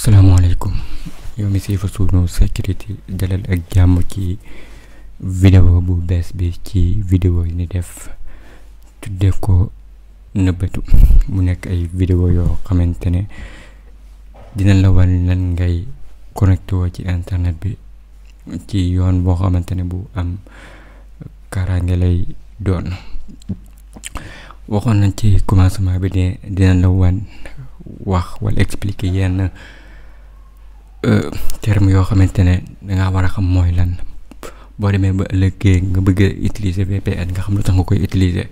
salaamaaleykum yow mi si fa sunu sécurité dalal ak jàmm ci vidéo bu bees bi ci vidéo yi ni def tuddee ko nëbbatu mu nekk ay vidéo yoo xamante ne dina la wan lan ngay connecté woo ci internet bi ci yoon boo xamante ne bu am kaaraange lay doon. waxoon nañ ci commencement bi ne dina la wan wax wala expliquer yenn terme yoo xamante ne danga war a xam mooy lan boo demee ba ëllëgee nga bëgg a utiliser VPN nga xam lu tax nga koy utiliser.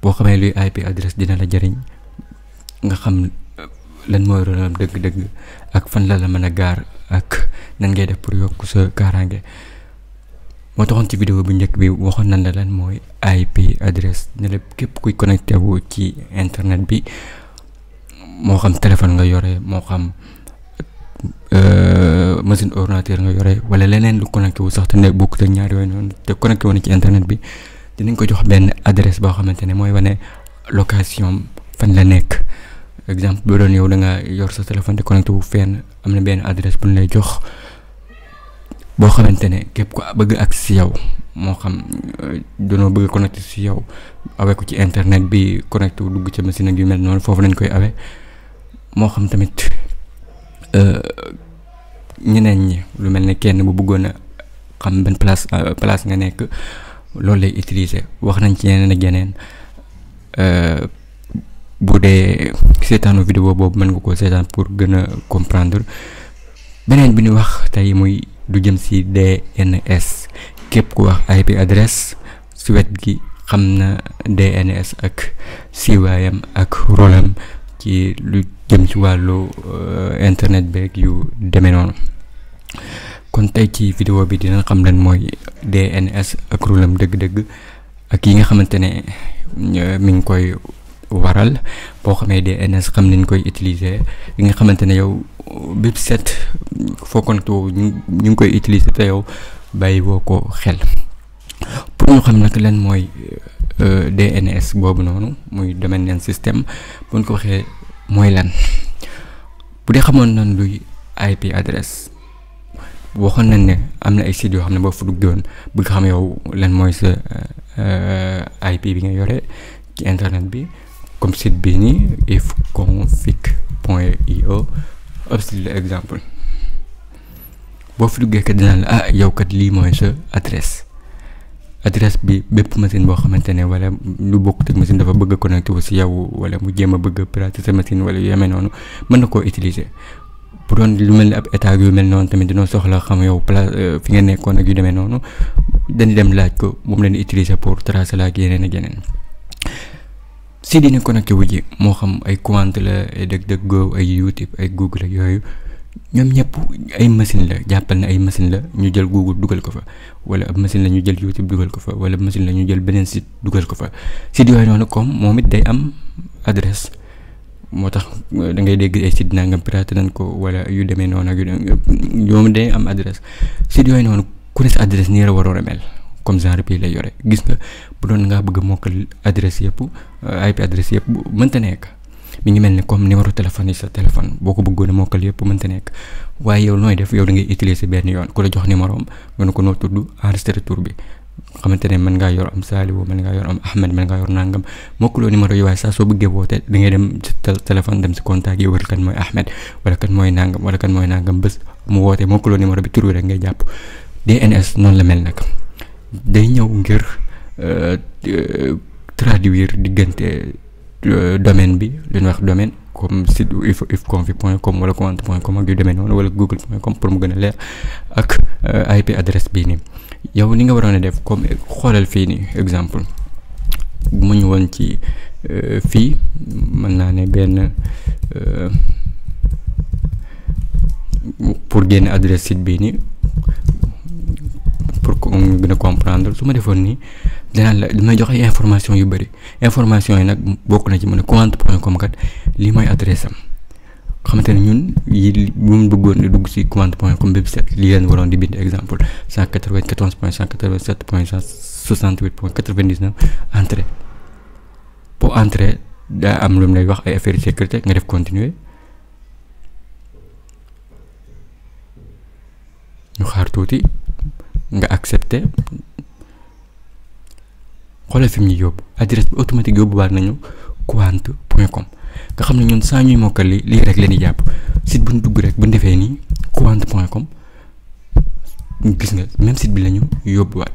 boo xamee luy IP adresse dina la jariñ nga xam lan mooy rôlam dëgg-dëgg ak fan la mën a gaar ak nan ngay def pour yokk sa kaaraange. moo taxoon ci vidéo bu njëkk bi waxoon nañ la lan mooy IP adresse ne la képp kuy connecté wu ci internet bi moo xam téléphone nga yore moo xam machine ordinateur nga yore wala leneen lu connecté wu sax te ne bokk te ñaar yooyu noonu te connecté wu ci internet bi dinañ ko jox benn adresse boo xamante ne mooy wane location fan la nekk. exemple boo doon yow da nga yor sa téléphone te connecté wu fenn am na benn adresse bu ñu lay jox boo xamante ne képp ko bëgg ak si yow moo xam doonoo bëgg connecté si yow awee ko ci internet bi connecté wu dugg ca machine ak yu mel noonu foofu lañ koy awee. moo xam tamit ñeneen ñi lu mel ne kenn bu bëggoon a xam ban place nga nekk loolu lay utiliser. wax nañ ci yeneen ak yeneen bu dee seetaanu vidéo boobu mën nga ko seetaan pour gën a comprendre. beneen bi ñu wax tey muy du jëm ci DNS képp ku wax IP adresse ci wet gi xam na DNS ak siiwaayam ak rolam ci lu jëm ci wàllu internet beeg yu demee noonu. kon tey ci vidéo bi dina xam lan mooy DNS ak rolam dëgg-dëgg ak yi nga xamante ne mi ngi koy waral. boo xamee DNS xam nañ koy utiliser yi nga xamante ne yow bépp set foo connecté ñu ngi koy utiliser te yow bàyyi woo ko xel. pour ñu xam nag lan mooy DNS boobu noonu muy domaine name system bu ñu ko waxee mooy lan. bu dee xamoon nañ luy IP adresse waxoon nañ ne am na ay sites yoo xam ne boo fa duggoon bëgg xam yow lan mooy sa IP bi nga yore ci internet bi. comme site bii nii ifconfig.io obstile exemple boo fi duggee kat dina la yow kat lii mooy sa adresse bi bépp machine boo xamante ne wala lu bokk ak machine dafa bëgg a connecté wu si yow wala mu jéem a bëgg a pirater sa machine wala yu yemee noonu mën na koo utiliser. bu doon lu mel ni ab état yu mel noonu tamit dañoo soxla xam yow place fi nga nekkoon ak yu demee noonu dañuy dem laaj ko moom leen utiliser pour tracer la ak yeneen ak yeneen. si dina connecté wu ji moo xam ay Qwant la ay DuckDuckGo ay YouTube ay Google ak yooyu ñoom ñëpp ay machine la jàppal na ay machine la ñu jël Google dugal ko fa wala ab machine la ñu jël YouTube dugal ko fa wala machine la ñu jël beneen site dugal ko fa. site yooyu noonu comme moom it day am adresse moo tax da ngay dégg ay site nangam piraté nañ ko wala yu demee noonu ak yu day am adresse. site yooyu noonu ku ne sa adresse nii la waroon a mel. comme genre bii lay yore gis nga bu doon ngaa bëgg a mokkal adresse yëpp IP adresse yëpp mënta nekk mi ngi mel ni comme numéro téléphone yi sa téléphone boo ko bëggoon a mokkal yëpp mënta nekk. waaye yow nooy def yow da ngay utiliser benn yoon ku la jox numéro am nga ne ko noo tudd enregistré tur bi xamante ne mën ngaa yor am Saliou mën ngaa yor am Ahmed mën ngaa yor nangam mokkaloo numéro yi waaye saa soo bëggee woote da ngay dem sa téléphone dem si contact yi wër kan mooy Ahmed wala kan mooy nangam wala kan mooy nangam bés mu woote mokkaloo numéro bi tur bi rek ngay jàpp. DNS noonu la mel nag. day ñëw ngir traduire diggante domaine bi li ñuy wax domaine comme site ifconfig.com wala Qwant.com ak yu demee noonu wala google.com pour mu gën a leer ak IP adresse bii nii. yow ni nga waroon a def comme xoolal fii nii exemple bu mu ñu woon ci fii mën naa ne benn pour génne adresse site bii nii. pour que ñu gën a comprendre su ma defoon nii dinaa la damay jox ay information yu bëri information yi nag bokk na ci mu ne Qwant.com kat lii mooy adresse am xamante ne ñun yi bu mu bëggoon di dugg si Qwant.com bépp set lii leen waroon di bind exemple 194.187.168.99 entrée boo entrée daa am lu mu lay wax ay affaire sécurité nga def continuer tuuti nga accepté xoolal fi mu ñu yóbbu adresse bi automatique yóbbuwaat nañu quant.com nga xam ne ñun saa ñuy mokkal lii rek leen di jàpp site bu ñu dugg rek bu ñu defee nii quant.com gis nga même site bi la ñu yóbbuwaat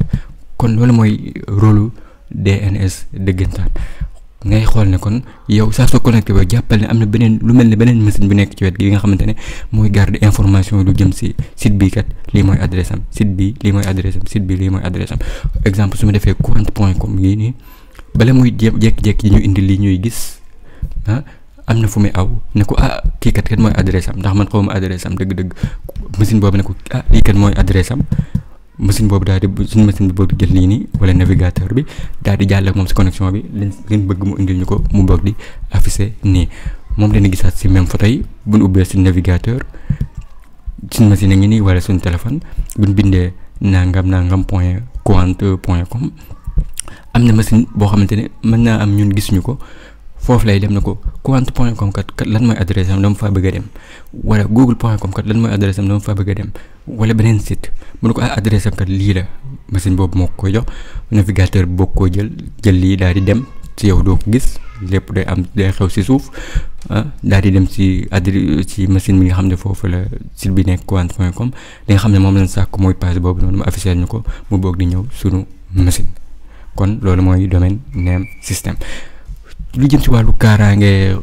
kon loolu mooy rôle DNS dëggantaan ngay xool ne kon yow saa soo connecté ba jàppal ne am na beneen lu mel ne beneen machine bu nekk ci wet gi nga xamante ne mooy garder information lu jëm si site bii kat lii mooy adresse am site bii lii mooy adresse am site bii lii mooy adresse am exemple su ma defee quant.com yii nii bala muy jékki-jékki yi ñu indi lii ñuy gis am na fu muy aw ne ko kii kat mooy adresse am ndax man xawma adresse am dëgg-dëgg machine boobu ne ko lii kat mooy adresse am machine boobu daal di suñu machine bi boobu jël lii nii wala navigateur bi daal di jàll ak moom si connexion bi liñ bëgg mu indil ñu ko mu boog di affiché nii moom dañuy gisaat si même photo yi bu ñu ubbee si navigateur suñu machine a ngi nii wala suñu téléphone bu ñu bindee nangam point quant.com am na machine boo xamante ne mën naa am ñun gisuñu ko foofu lay dem na ko quant.com kat lan mooy adresse am dama faa bëgg a dem wala google.com kat lan mooy adresse am dama faa bëgg a dem wala beneen site mu ne ko adresse am kat lii la machine boobu moo koy jox navigateur bi boo ko jël lii daal di dem ci yow doo ko gis lépp day xew si suuf daal di dem ci ci machine bi nga xam ne foofu la site bi nekk quant.com li nga xam ne moom lañ sàkk mooy page boobu noonu mu affiché ñu ko mu boog di ñëw sunu machine kon loolu mooy domaine name système. lu jëm ci wàllu kaaraange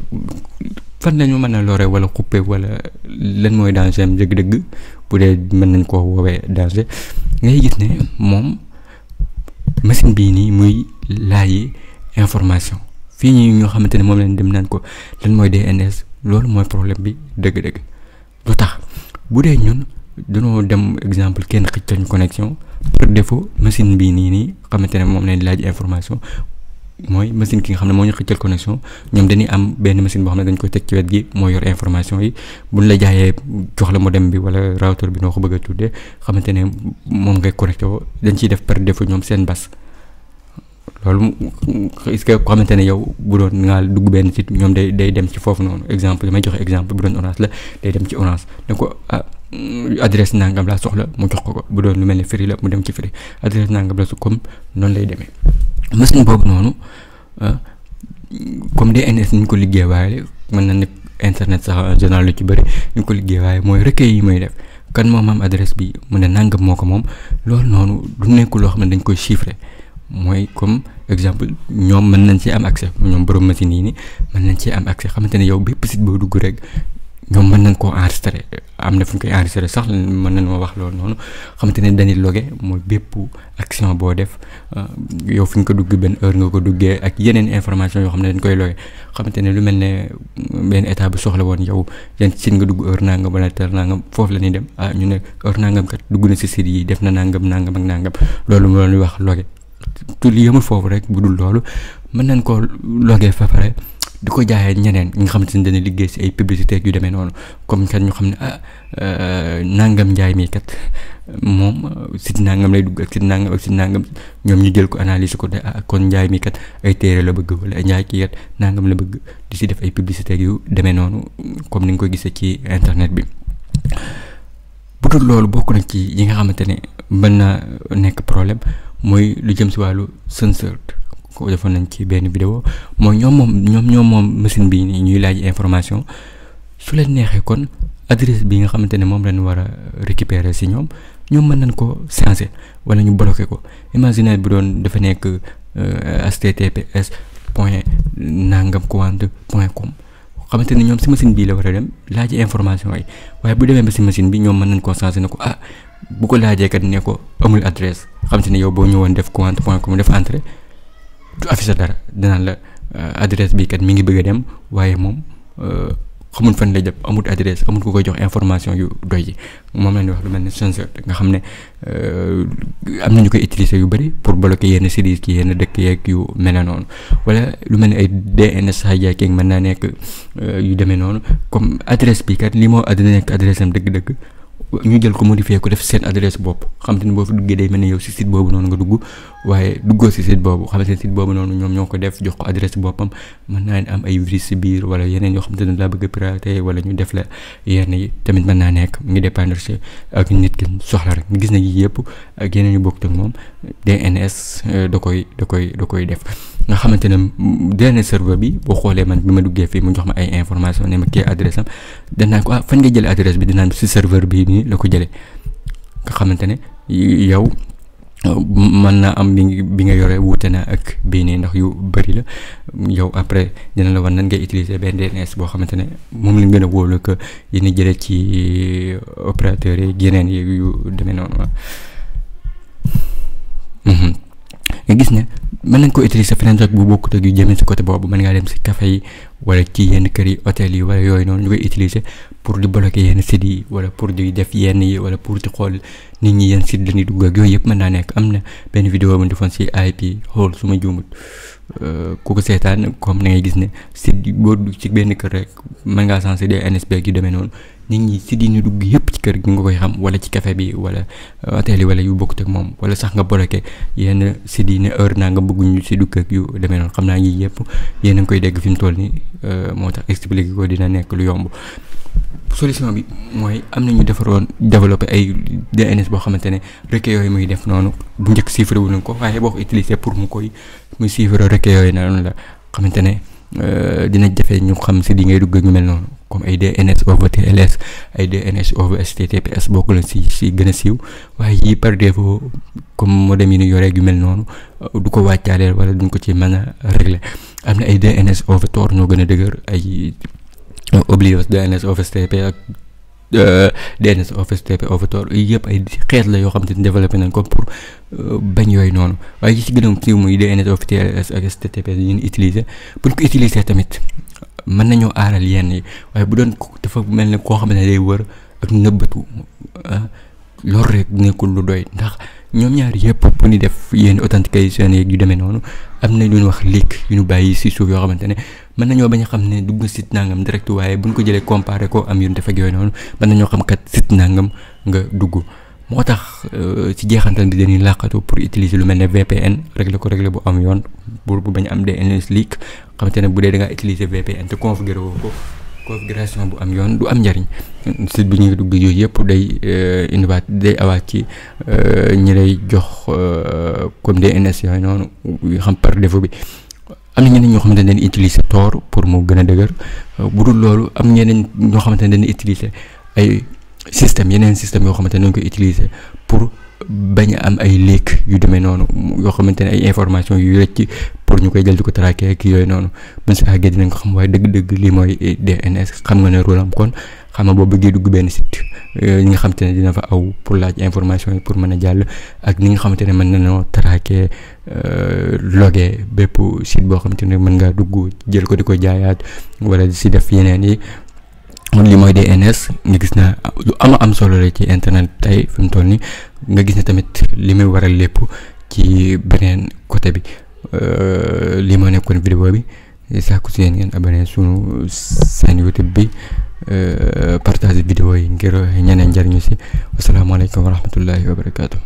fan lañu mën a lore wala xuppe wala lan mooy danger am dëgg-dëgg bu dee mën nañ koo woowee danger ngay gis ne moom machine bii nii muy laayi information fii ñoo xamante ne moom lañ dem naan ko lan mooy DNS loolu mooy problème bi dëgg-dëgg lu tax bu dee ñun dañoo dem exemple kenn xëccal ñu connexion par défaut machine bii nii xamante ne moom lañ laaj information mooy machine ki nga xam ne moo ñu xëccal connexion ñoom dañuy am benn machine boo xam ne dañ koy teg ci wet gi moo yor information yi buñ la jaayee jox la modem bi wala routeur bi noo ko bëgg a tuddee xamante ne moom ngay connecté woo dañ ciy def par défaut ñoom seen bas loolu est-ce que ko xamante ne yow bu doon ngaa dugg benn site ñoom day dem ci foofu noonu exemple damay joxe exemple bu doon Orange la day dem ci Orange ne ko adresse nangam laa soxla mu jox ko bu doon lu mel ne Free la mu dem ci Free adresse nangam la su comme noonu lay demee machine boobu noonu comme DNS ni ñu ko liggéey waaye mën na nekk internet sax en général lu ci bëri ni ñu ko liggéey waaye mooy recueil yi may def kan moom am adresse bi mu ne nangam moo ko moom loolu noonu du nekk loo xam ne dañ koy chiffrer mooy comme exemple ñoom mën nañ ci am accès ñoom borom machine yi ni mën nañ ci am accès xamante ne yow bépp site boo dugg rek ñoom mën nañ koo enregistré am na fu ñu koy enregistré sax mën nañ ma wax loolu noonu xamante ne dañuy logué mooy bépp action boo def yow fi nga ko dugg benn heure nga ko duggee ak yeneen information yoo xam ne dañ koy logué xamante ne lu mel ne benn état bu soxla woon yow yan site nga dugg heure nangam wala tel nangam foofu la ñuy dem ñu ne heure nangam kat dugg na si site yi def na nangam ak nangam loolu moo ñuy wax logué tout li yëmul foofu rek bu dul loolu mën nañ koo logué fa pare di ko jaayee ñeneen ñi nga xamante ne dañuy liggéey si ay publicité yu demee noonu comme kat ñu xam ne nangam njaay mi kat moom site nangam lay dugg ak site nangam ñoom ñu jël ko analyse ko de kon njaay mi kat ay téere la bëgg wala njaay kii kat nangam la bëgg di si def ay publicité yu demee noonu comme ni nga ko gisee ci internet bi. bu dul loolu bokk na ci yi nga xamante ne mën na nekk problème mooy lu jëm si wàllu censored ko defoon nañ ci benn vidéo mooy ñoom moom machine bi nii ñuy laaj information su leen neexee kon adresse bi nga xamante ne moom lañ war a récupérer si ñoom mën nañ ko changer wala ñu bloquer ko imaginer bu doon dafa nekk https point nangam quant.com xamante ne ñoom si machine bii la war a dem laaj information yi waaye bu demee ba si machine bi ñoom mën nañ koo changer ne ko bu ko laajee kat ne ko amul adresse xamante ne yow boo ñëwoon def quant.com def entrée du affiché dara danaan la adresse bi kat mi ngi bëgg a dem waaye moom xamul fan la jëm amul adresse amul ku koy jox information yu doy yi moom la ñuy wax lu mel ne censored nga xam ne am nañu koy utiliser yu bëri pour bloquer yenn sites ci yenn dëkk yeeg yu mel noonu wala lu mel ne ay DNS hijacking mën naa nekk yu demee noonu comme adresse bi kat lii moo dina nekk adresse am dëgg-dëgg ñu jël ko modifier ko def seen adresse bopp xam te ne boo fi duggee day mel ne yow si site boobu noonu nga dugg waaye duggoo si site boobu xamante ne site boobu noonu ñoom ñoo ko def jox ko adresse boppam mën naa ne am ay virus si biir wala yeneen yoo xamante ne laa bëgg a pirater wala ñu def la yenn yi tamit mën naa nekk mu ngi dépendre si ak nit ki soxla rek ñu gis na yi yëpp ak yeneen yu bokk ak moom DNS da koy def nga xamante ne DNS serveur bi boo xoolee man bi ma duggee fii mu jox ma ay information ne ma kii adresse am danaa ko fan nga jëlee adresse bi dinaan si serveur bii nii la ko jëlee nga xamante ne yow mën naa am bi nga yore wuute na ak bii nii ndax yu bëri la yow après dina la wan nan ngay utiliser benn DNS boo xamante ne moom lañ gën a wóolu que yi ni jëlee ci opérateur yi yeneen yi yu demee noonu nga gis ne mën nañ ko utiliser feneen rek bu bokkut ak yu jëmee si côté boobu mën ngaa dem si café yi wala ci yenn kër yi hôtel yi wala yooyu noonu ñu koy utiliser pour di bloquer yenn sites yi wala pour di def yenn yi wala pour di xool nit ñi yenn site la ñuy dugg ak yooyu yëpp mën naa nekk am na benn vidéo bu ñu defoon si IP xool su ma juumut ku ko seetaan comme na ngay gis ne site boo dugg ci benn kër rek mën ngaa sensé des NSB yu demee noonu nit ñi si di ñu dugg yëpp ci kër gi nga koy xam wala ci café bi wala hôtel yi wala yu bokkut ak moom wala sax nga bloqué yenn si di ne heure naa nga bëgguñu si dugg ak yu demee noonu xam naa yii yëpp yéen a ngi koy dégg fi mu toll nii moo tax expliqué ko dina nekk lu yomb. Solution bi mooy am na ñu développé ay DNS boo xamante ne requêtes yooyu muy def noonu bu njëkk chiffre wu nañ ko waaye boo ko utilisé pour muy chiffre requêtes yooyu noonu la xamante ne dina jafe ñu xam si di ngay dugg ñu mel noonu comme ay DNS over TLS ay DNS over HTTPS bokk la si gën a siiw waaye yii par défaut comme modem yi ñu yoree yu mel noonu du ko wàccaaleel wala duñ ko ci mën a régler am na ay DNS over Tor ñoo gën a dëgër ay Oblivious DNS over STP ak DNS over STP over Tor yëpp ay xeet la yoo xam te ne développé nañ ko pour bañ yooyu noonu waaye yi ci gën a siiw muy DNS over TLS ak STTP yi ñu utiliser bu ñu ko utiliser tamit mën nañoo aaral yenn yi waaye bu doon dafa mel ne koo xam ne day wër ak nëbbatu loolu rek nekkul lu doy ndax ñoom ñaar yëpp bu ñu def yenn authentication yeeg yu demee noonu am na lu ñu wax leak yu ñu bàyyi si suuf yoo xamante ne mën nañoo bañ a xam ne dugg site nangam direct waaye buñ ko jëlee comparé ko am yu ñu def ak yooyu noonu mën nañoo xam kat site nangam nga dugg moo tax ci jeexantal bi dañuy làqatu pour utiliser lu mel ne VPN régler bu am yoon pour bu bañ am DNS leak xamante ne bu dee da ngaa utiliser VPN te configuré woo ko configuration bu am yoon du am njariñ site bi ñuy dugg yooyu yëpp day indiwaat day awaat ci ñi lay jox comme DNS yooyu noonu xam par défaut bi am na ñeneen ñoo xamante ne dañuy utiliser Tor pour mu gën a dëgër bu dul loolu am ñeneen ñoo xamante ne dañuy utiliser ay yeneen système yoo xamante ne dañ koy utiliser pour bañ a am ay leak yu demee noonu yoo xamante ne ay information yu rëcc pour ñu koy jël di ko traquer ak yooyu noonu buñ si àggee dinañ ko xam waaye dëgg-dëgg lii mooy DNS xam nga ne rôle am kon xam nga boo bëggee dugg benn site ñi nga xamante ne dina fa aw pour laaj information yi pour mën a jàll ak ñi nga xamante ne mën nañoo traquer logué bépp site boo xamante ne mën ngaa dugg jël ko di ko jaayaat wala si def yeneen yi lii mooy DNS nga gis na lu am solo la ci internet tey fi mu toll nii nga gis ne tamit li muy waral lépp ci beneen côté bi lii moo nekkoon vidéo bi sàkku si yéen ngeen abonné sunu seen YouTube bi partage vidéo yi ngir ñeneen njariñu si wasalaamaaleykum wa rahmatullahi wa barakaatu.